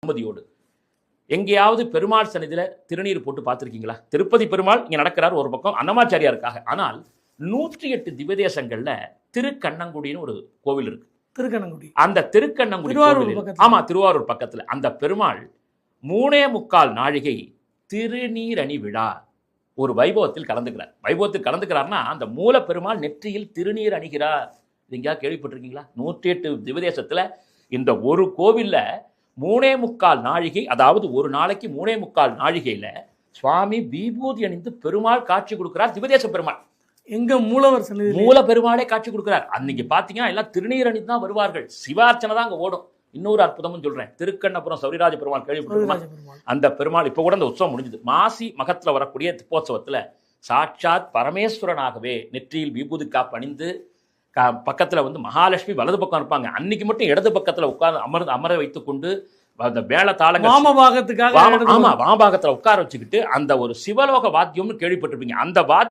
அனுமதியோடு. எங்கேயாவது பெருமாள் சன்னிதியில திருநீர் போட்டு பார்த்துருக்கீங்களா? திருப்பதி பெருமாள் இங்க நடக்கிறார் ஒரு பக்கம் அன்னமாச்சாரியாருக்காக. ஆனால் 108 திவ்யதேசங்கள்ல திருக்கண்ணங்குடின்னு ஒரு கோவில் இருக்கு. திருக்கண்ணங்குடி, அந்த திருக்கண்ணங்குடி ஆமா, திருவாரூர் பக்கத்துல அந்த பெருமாள் 3.25 நாழிகை திருநீரணி விழா ஒரு வைபவத்தில் கலந்துக்கிறார். வைபவத்தில் கலந்துக்கிறார்னா அந்த மூல பெருமாள் நெற்றியில் திருநீர் அணிகிறார். நீங்க கேள்விப்பட்டிருக்கீங்களா? 108 திவ்யதேசத்துல இந்த ஒரு கோவில்ல 3.25 நாழிகை, அதாவது ஒரு நாளைக்கு 3.25 நாழிகையில சுவாமி விபூதி அணிந்து பெருமாள் காட்சி கொடுக்கிறார். திவ்யதேச பெருமாள் எங்க மூலவர் சன்னதி மூல பெருமாளே காட்சி கொடுக்கிறார். அன்னைக்கு பாத்தீங்கன்னா எல்லாம் திருநீர் அணிந்து தான் வருவார்கள். சிவார்ச்சனை தான் அங்க ஓடும். இன்னொரு அற்புதமும் சொல்றேன். திருக்கண்ணபுரம் சௌரிராஜ பெருமாள் கேள்விப்பட்டிருக்கீங்களா? அந்த பெருமாள் இப்ப கூட அந்த உற்சவம் முடிஞ்சது. மாசி மகத்துல வரக்கூடிய திப்போத்சவத்துல சாட்சாத் பரமேஸ்வரனாகவே நெற்றியில் விபூதி காப்பு அணிந்து பக்கத்துல மகாலட்சுமி வலது பக்கம் இருப்பாங்க. அன்னைக்கு மட்டும் இடது பக்கத்துல உட்கார்ந்து அமர வைத்துக் கொண்டு அந்த வேள தாளங்கள் வாமபாகத்துக்காக வாமபாகத்துல உட்கார வச்சுக்கிட்டு அந்த ஒரு சிவலோக வாத்தியம்னு கேள்விப்பட்டிருப்பீங்க. அந்த வாத்தியம்